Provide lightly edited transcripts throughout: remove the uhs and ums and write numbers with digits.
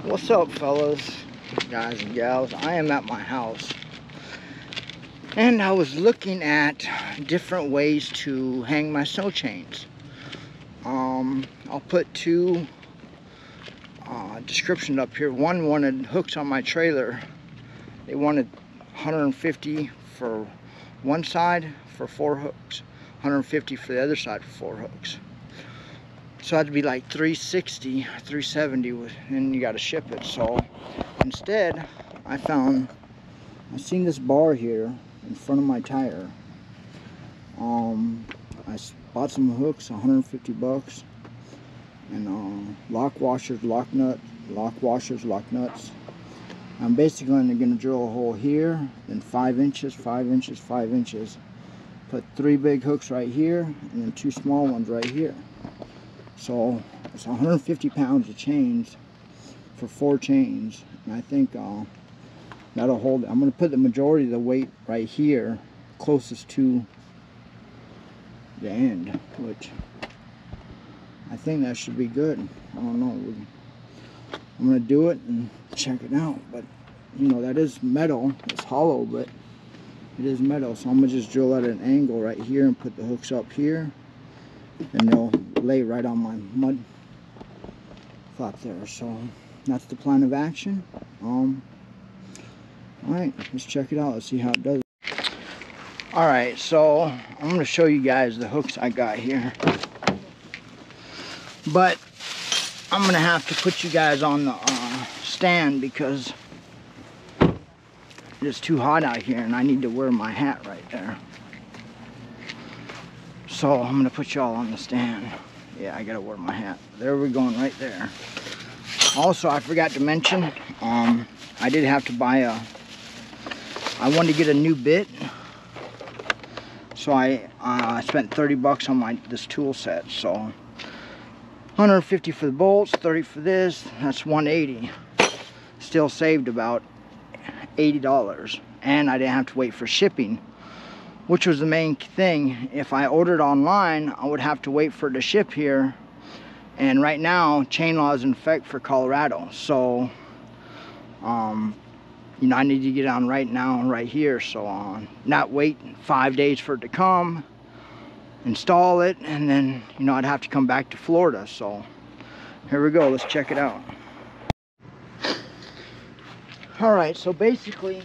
What's up, fellas, guys and gals? I am at my house and I was looking at different ways to hang my snow chains. I'll put two descriptions up here. One wanted hooks on my trailer. They wanted 150 for one side for 4 hooks, 150 for the other side for 4 hooks. So it'd be like 360, 370, and you got to ship it. So instead, I seen this bar here in front of my tire. I bought some hooks, 150 bucks, and lock washers, lock washers, lock nuts. I'm basically going to drill a hole here, then 5 inches, 5 inches, 5 inches. Put 3 big hooks right here, and then 2 small ones right here. So it's 150 pounds of chains for 4 chains, and I think that'll hold it. I'm going to put the majority of the weight right here, closest to the end, which I think that should be good. I don't know. I'm going to do it and check it out, but you know, that is metal. It's hollow, but it is metal. So I'm going to just drill at an angle right here and put the hooks up here, and they'll lay right on my mud flap there. So that's the plan of action. Alright, let's check it out. Let's see how it does. Alright, so I'm going to show you guys the hooks I got here, but I'm going to have to put you guys on the stand because it's too hot out here and I need to wear my hat right there. So I'm going to put y'all on the stand. Yeah, I got to wear my hat. There we're going right there. Also, I forgot to mention, I did have to buy I wanted to get a new bit. So I spent 30 bucks on this tool set. So 150 for the bolts, 30 for this, that's 180. Still saved about $80. And I didn't have to wait for shipping, which was the main thing. If I ordered online, I would have to wait for it to ship here. And right now, chain law is in effect for Colorado. So, you know, I need to get on right now and right here. So, not wait 5 days for it to come, install it, and then, you know, I'd have to come back to Florida. So, here we go. Let's check it out. Alright, so basically,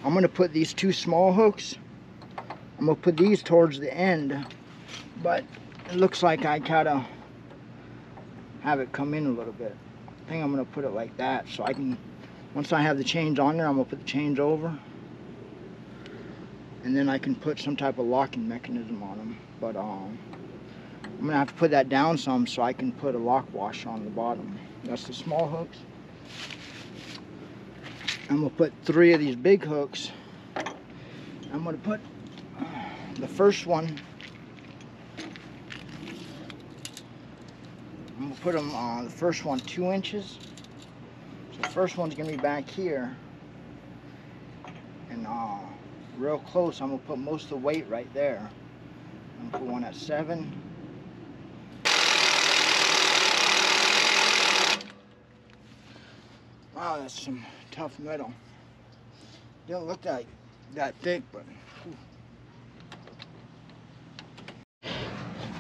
I'm going to put these 2 small hooks. I'm going to put these towards the end, but it looks like I gotta have it come in a little bit. I think I'm going to put it like that so I can, once I have the chains on there, I'm going to put the chains over, and then I can put some type of locking mechanism on them. But I'm going to have to put that down some so I can put a lock washer on the bottom. That's the small hooks. I'm going to put 3 of these big hooks. I'm going to put the first one, I'm going to put them on the first one 2 inches. So the first one's going to be back here. And real close, I'm going to put most of the weight right there. I'm going to put one at 7. Wow, that's some tough metal. Didn't look like that thick, but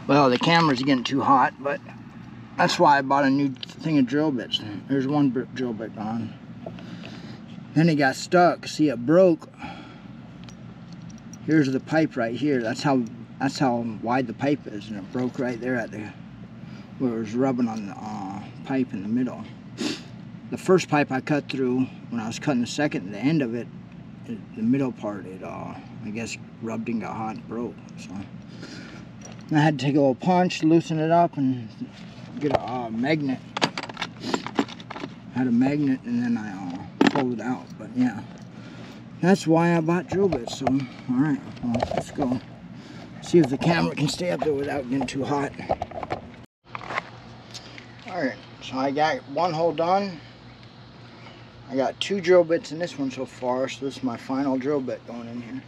well, the camera's getting too hot, but that's why I bought a new thing of drill bits. There's one drill bit gone. Then it got stuck. See, it broke. Here's the pipe right here. That's how wide the pipe is, and it broke right there at the where it was rubbing on the pipe in the middle. The first pipe I cut through, when I was cutting the second, the end of it, the middle part, it I guess rubbed and got hot and broke. So I had to take a little punch, loosen it up, and get a magnet. Had a magnet, and then I pulled it out. But yeah, that's why I bought drill bits. So all right, well, let's go see if the camera can stay up there without getting too hot. All right, so I got one hole done. I got 2 drill bits in this one so far, so this is my final drill bit going in here.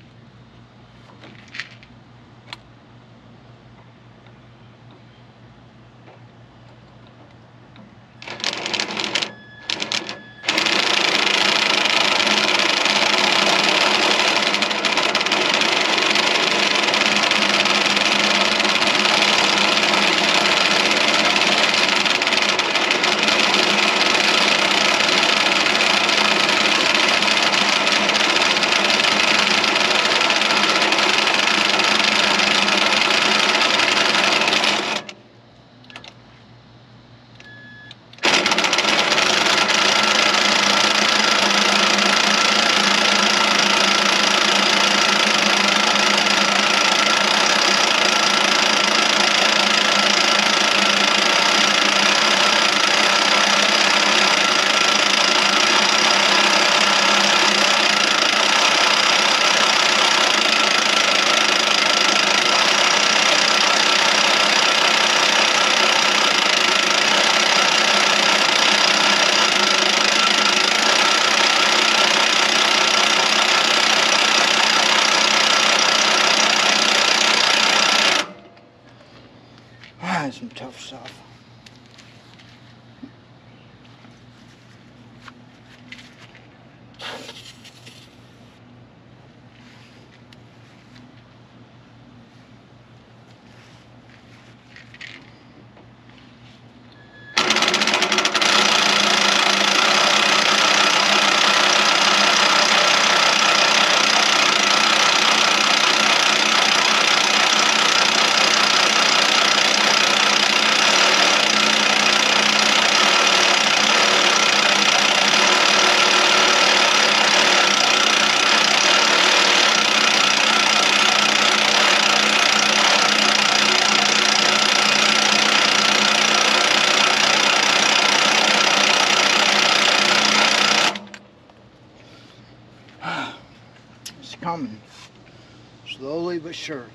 coming. Slowly but surely.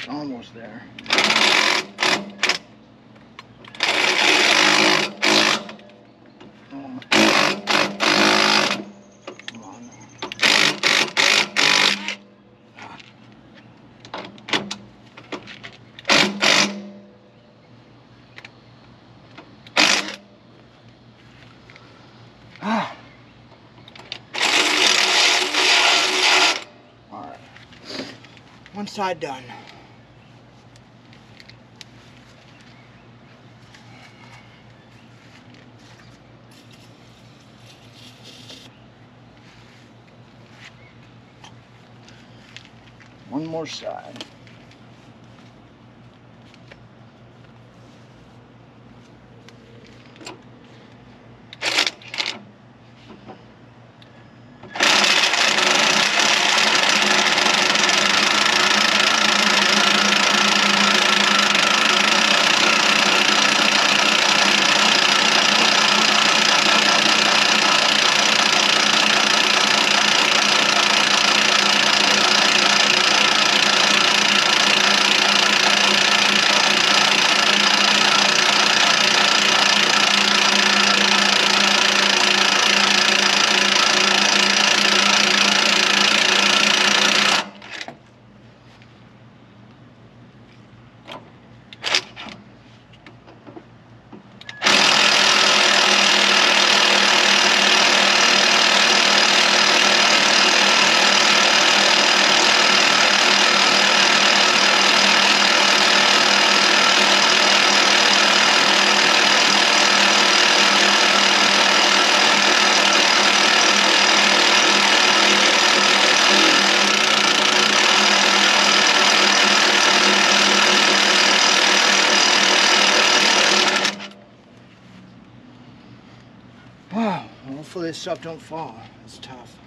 Almost there. Oh. Come on. Ah. All right. One side done. One more side. Wow, hopefully this stuff don't fall. It's tough.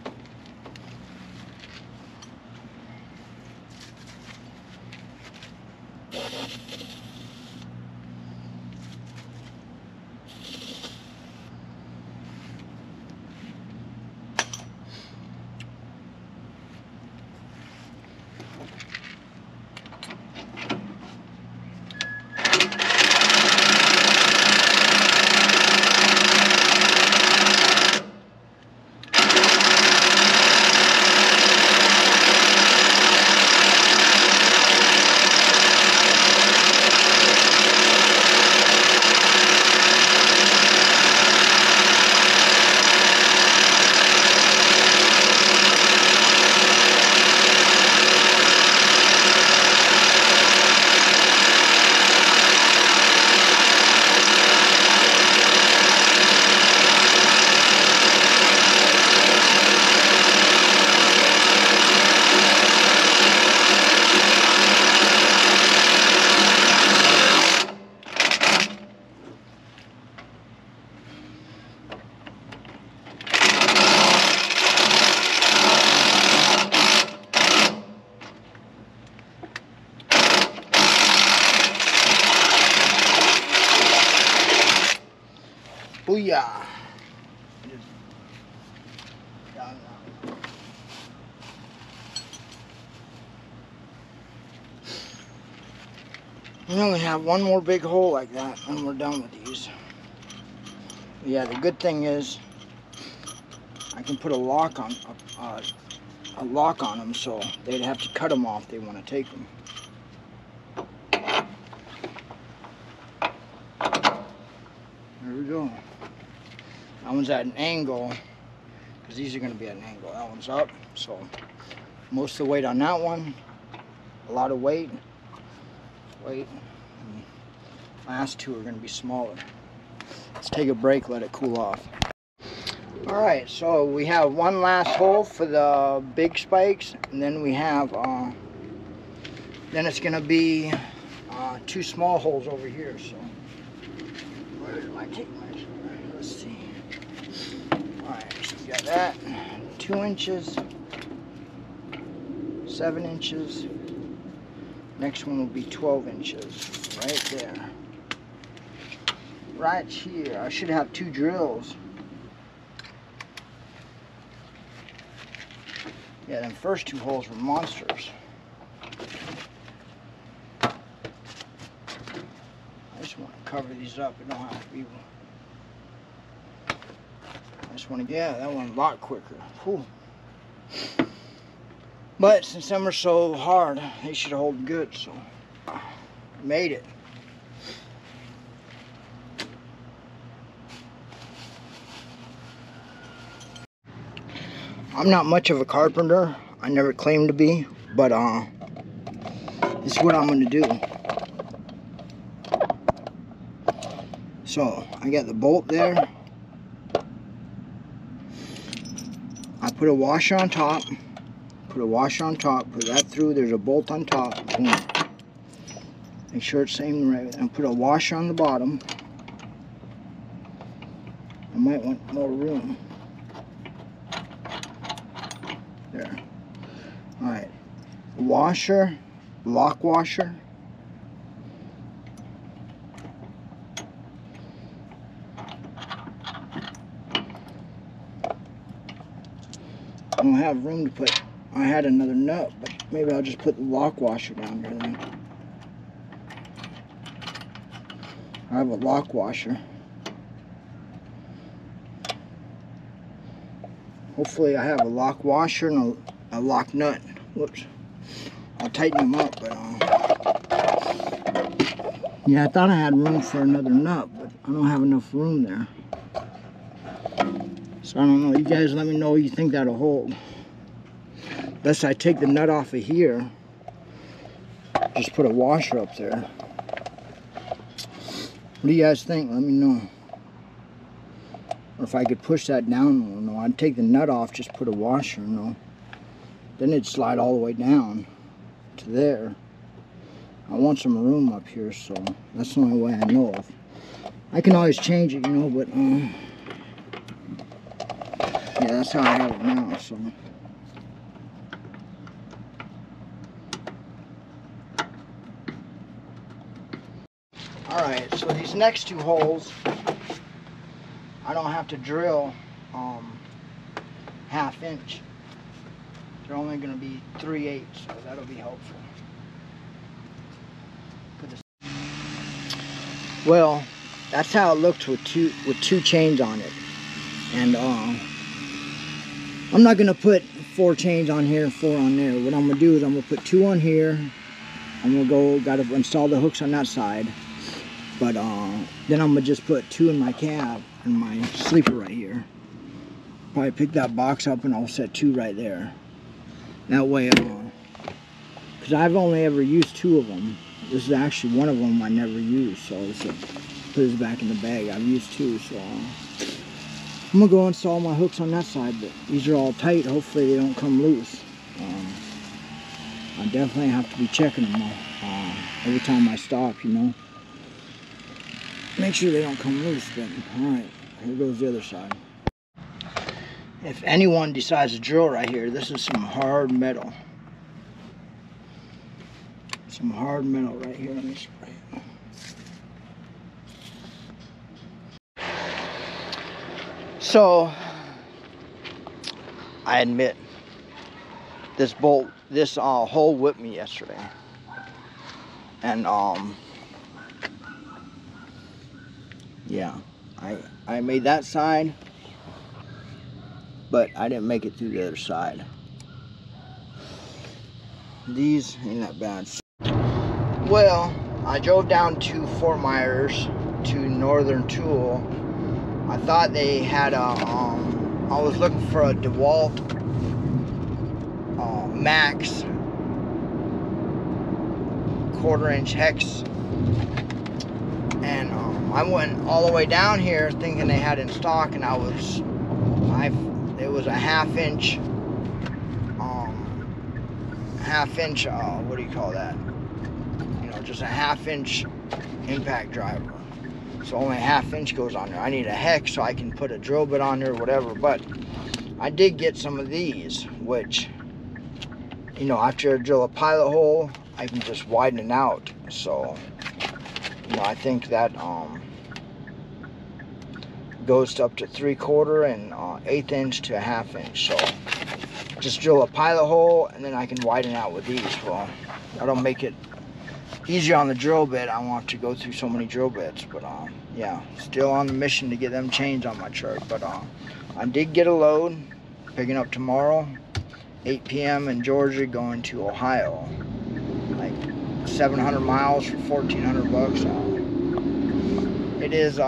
Booyah! We only have one more big hole like that, and we're done with these. Yeah, the good thing is I can put a lock on them, so they'd have to cut them off if they want to take them. There we go. That one's at an angle, because these are going to be at an angle. That one's up, so most of the weight on that one, a lot of weight. And last two are going to be smaller. Let's take a break, let it cool off. Alright, so we have one last hole for the big spikes, and then we have, then it's going to be two small holes over here. So, where did I take my, let's see. Alright, so we got that, 2 inches, 7 inches. Next one will be 12 inches, right there. Right here, I should have 2 drills. Yeah, them first 2 holes were monsters. I just want to cover these up. It don't have to be. I just want to, yeah, that one a lot quicker. Whew. But since them are so hard, they should hold good, so made it. I'm not much of a carpenter. I never claimed to be, but this is what I'm gonna do. So I got the bolt there. I put a washer on top. Put a washer on top. Put that through. There's a bolt on top. Boom. Make sure it's same right. And put a washer on the bottom. I might want more room. There. Alright. Washer. Lock washer. I don't have room to put. I had another nut, but maybe I'll just put the lock washer down here then. I have a lock washer. Hopefully I have a lock washer and a lock nut. Whoops. I'll tighten them up, but yeah, I thought I had room for another nut, but I don't have enough room there. So I don't know. You guys let me know what you think that'll hold. Unless I take the nut off of here, just put a washer up there. What do you guys think? Let me know. Or if I could push that down, no, I'd take the nut off, just put a washer, no. Then it'd slide all the way down to there. I want some room up here, so that's the only way I know of. I can always change it, you know, but yeah, that's how I have it now, so. Alright, so these next 2 holes, I don't have to drill 1/2 inch. They're only going to be 3/8, so that'll be helpful. Well, that's how it looks with two chains on it. And I'm not going to put 4 chains on here and 4 on there. What I'm going to do is I'm going to put 2 on here. I'm going to got to install the hooks on that side. But then I'm going to just put 2 in my cab and my sleeper right here. Probably pick that box up and I'll set 2 right there. That way, because I've only ever used 2 of them. This is actually one of them I never used, so let's put this back in the bag. I've used 2, so I'm going to go install my hooks on that side, but these are all tight. Hopefully they don't come loose. I definitely have to be checking them every time I stop, you know. Make sure they don't come loose, but alright, here goes the other side. If anyone decides to drill right here, this is some hard metal. Some hard metal right here. Let me spray it. So, I admit, this hole whipped me yesterday. And, yeah, I made that side, but I didn't make it through the other side. These ain't that bad. Well, I drove down to Fort Myers to Northern Tool. I thought they had a I was looking for a DeWalt Max 1/4-inch hex, and I went all the way down here thinking they had in stock, and it was a half-inch, what do you call that? You know, just a half-inch impact driver. So only a half-inch goes on there. I need a hex so I can put a drill bit on there or whatever. But I did get some of these, which, you know, after I drill a pilot hole, I can just widen it out. So, you know, I think that goes up to 3/4 and 1/8 inch to a half-inch. So just drill a pilot hole and then I can widen out with these. Well, that'll make it easier on the drill bit. I want to go through so many drill bits, but yeah, still on the mission to get them changed on my truck. But I did get a load, picking up tomorrow, 8 p.m. in Georgia, going to Ohio, like 700 miles for $1,400. It is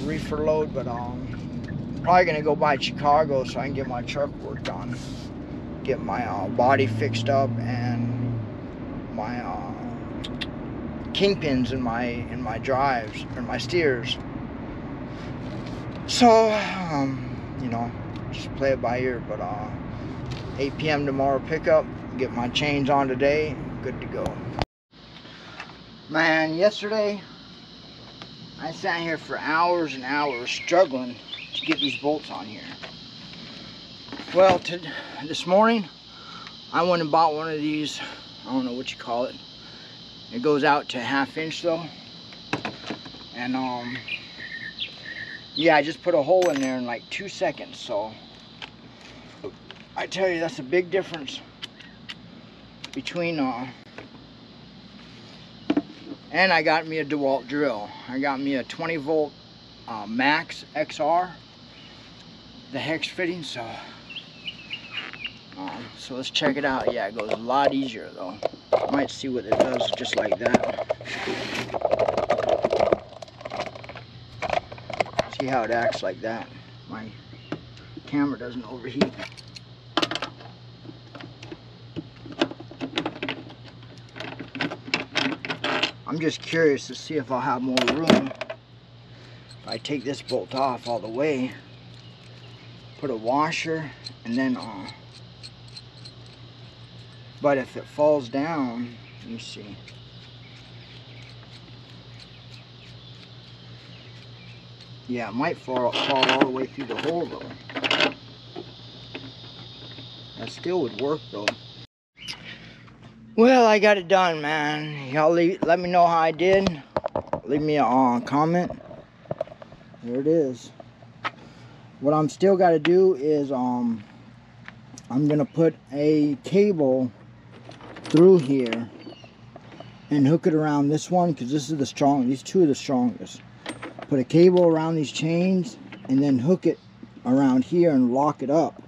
reefer load, but probably gonna go by Chicago so I can get my truck worked on, get my body fixed up and my kingpins in my drives or my steers. So you know, just play it by ear. But 8 p.m. tomorrow pickup, get my chains on today, good to go. Man, yesterday I sat here for hours and hours struggling to get these bolts on here. Well, this morning I went and bought one of these, I don't know what you call it. It goes out to a half-inch though. And yeah, I just put a hole in there in like 2 seconds. So I tell you, that's a big difference between and I got me a DeWalt drill. I got me a 20-volt Max XR, the hex fitting. So let's check it out. Yeah, it goes a lot easier though. Might see what it does just like that. See how it acts like that. My camera doesn't overheat. I'm just curious to see if I'll have more room if I take this bolt off all the way, put a washer, and then but if it falls down, let me see. Yeah, it might fall all the way through the hole though. That still would work though. Well, I got it done, man. Y'all let me know how I did. Leave me a comment. There it is. What I'm still got to do is I'm gonna put a cable through here and hook it around this one, because this is the strong. These two are the strongest. Put a cable around these chains and then hook it around here and lock it up.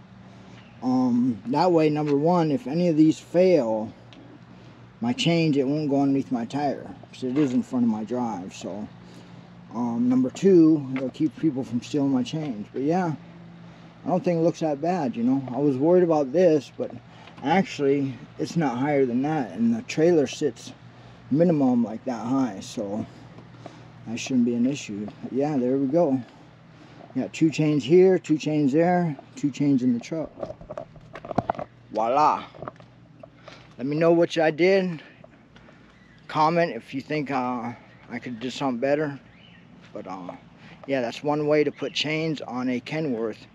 That way, number one, if any of these fail, my chains, it won't go underneath my tire, because it is in front of my drive. So number two, it'll keep people from stealing my chains. But yeah, I don't think it looks that bad, you know. I was worried about this, but actually it's not higher than that, and the trailer sits minimum like that high, so that shouldn't be an issue. But yeah, there we go. Got 2 chains here, 2 chains there, 2 chains in the truck. Voila. Let me know what I did. Comment if you think I could do something better. But yeah, that's one way to put chains on a Kenworth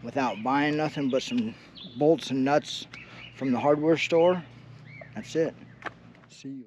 without buying nothing but some bolts and nuts from the hardware store. That's it. See you.